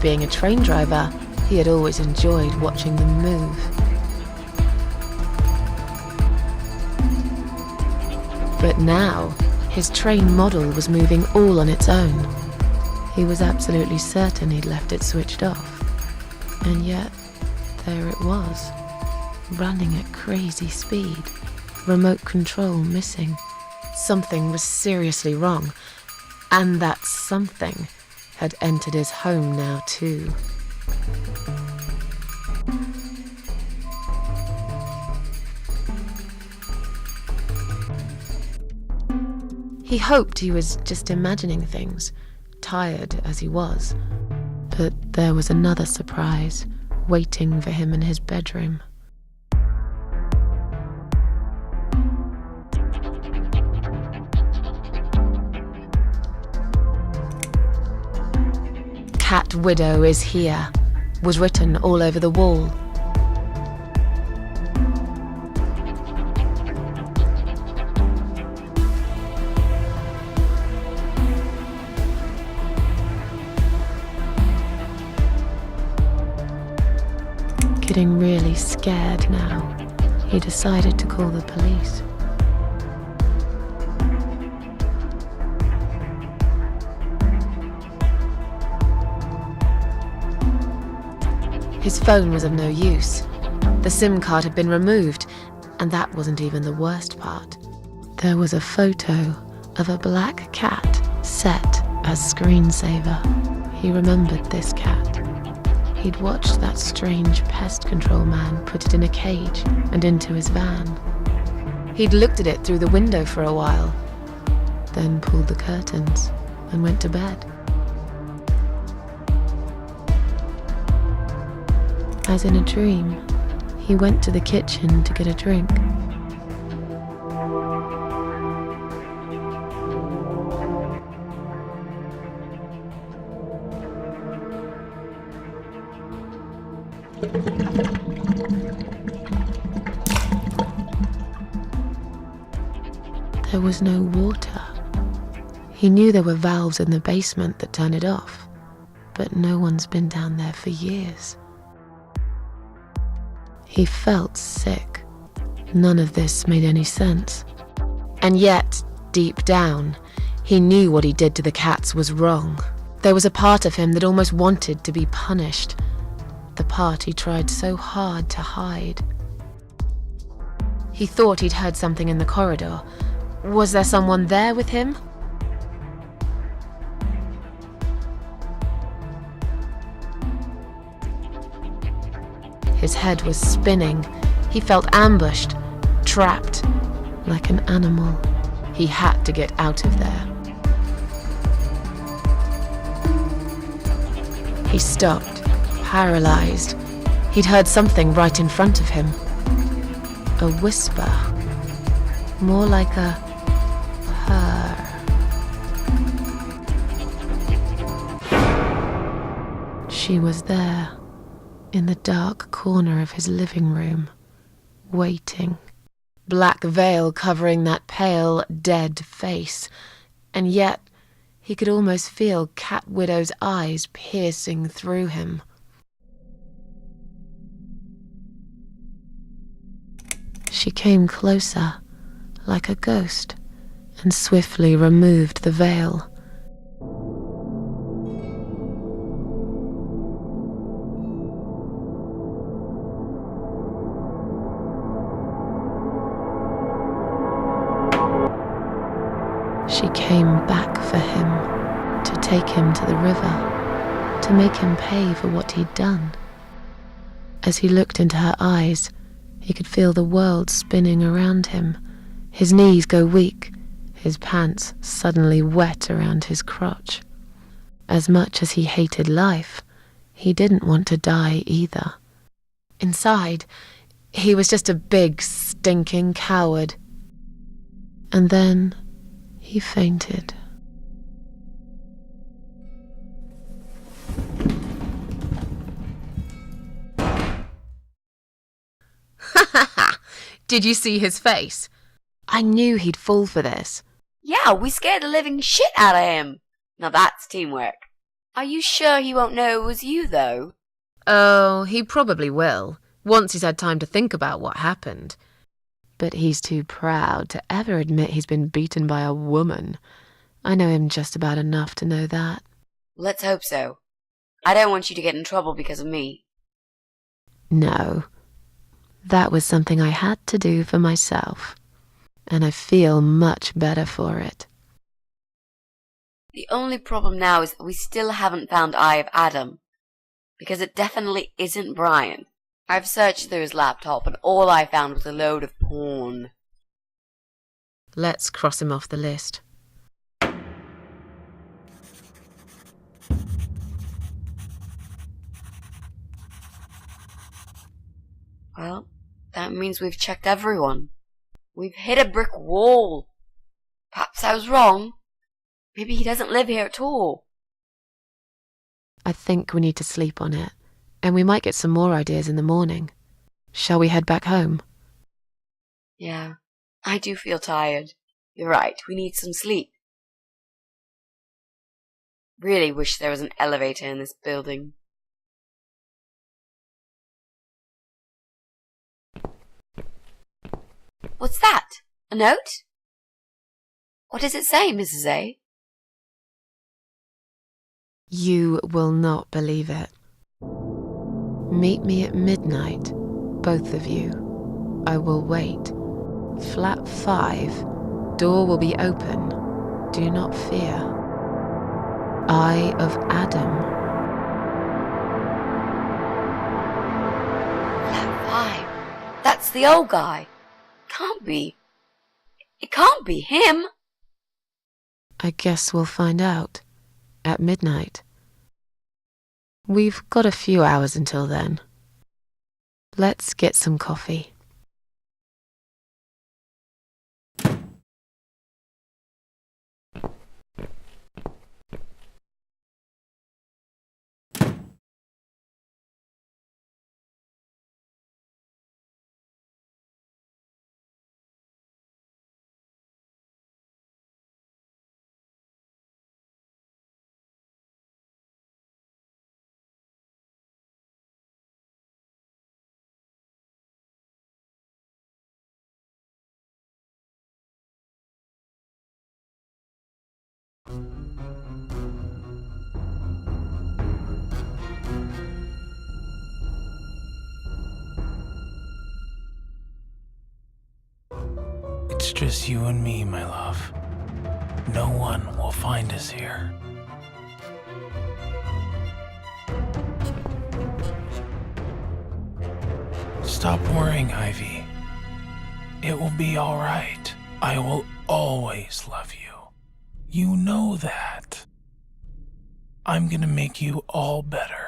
being a train driver, he had always enjoyed watching them move. But now, his train model was moving all on its own. He was absolutely certain he'd left it switched off. And yet, there it was, running at crazy speed, remote control missing. Something was seriously wrong, and that something had entered his home now too. He hoped he was just imagining things, tired as he was. But there was another surprise waiting for him in his bedroom. "Cat Widow is here," was written all over the wall. Getting really scared now, he decided to call the police. His phone was of no use. The SIM card had been removed, and that wasn't even the worst part. There was a photo of a black cat set as screensaver. He remembered this cat. He'd watched that strange pest control man put it in a cage and into his van. He'd looked at it through the window for a while, then pulled the curtains and went to bed. As in a dream, he went to the kitchen to get a drink. There was no water. He knew there were valves in the basement that turned it off, but no one's been down there for years. He felt sick. None of this made any sense. And yet, deep down, he knew what he did to the cats was wrong. There was a part of him that almost wanted to be punished. The part he tried so hard to hide. He thought he'd heard something in the corridor. Was there someone there with him? His head was spinning. He felt ambushed, trapped, like an animal. He had to get out of there. He stopped, paralyzed. He'd heard something right in front of him. A whisper. More like a purr. She was there, in the dark corner of his living room, waiting. Black veil covering that pale, dead face, and yet he could almost feel Cat Widow's eyes piercing through him. She came closer, like a ghost, and swiftly removed the veil. She came back for him, to take him to the river, to make him pay for what he'd done. As he looked into her eyes, he could feel the world spinning around him, his knees go weak, his pants suddenly wet around his crotch. As much as he hated life, he didn't want to die either. Inside, he was just a big, stinking coward. And then he fainted. Did you see his face? I knew he'd fall for this. Yeah, we scared the living shit out of him. Now that's teamwork. Are you sure he won't know it was you, though? Oh, he probably will, once he's had time to think about what happened. But he's too proud to ever admit he's been beaten by a woman. I know him just about enough to know that. Let's hope so. I don't want you to get in trouble because of me. No. That was something I had to do for myself, and I feel much better for it. The only problem now is that we still haven't found Eye of Adam, because it definitely isn't Brian. I've searched through his laptop and all I found was a load of porn. Let's cross him off the list. Well, that means we've checked everyone. We've hit a brick wall. Perhaps I was wrong. Maybe he doesn't live here at all. I think we need to sleep on it, and we might get some more ideas in the morning. Shall we head back home? Yeah, I do feel tired. You're right, we need some sleep. Really wish there was an elevator in this building. What's that? A note? What does it say, Mrs. A? You will not believe it. Meet me at midnight, both of you. I will wait. Flat 5. Door will be open. Do not fear. Eye of Adam. Flat 5? That's the old guy. Can't be. It can't be him. I guess we'll find out. At midnight. We've got a few hours until then. Let's get some coffee. It's just you and me, my love. No one will find us here. Stop worrying, Ivy. It will be all right. I will always love you. You know that. I'm gonna make you all better.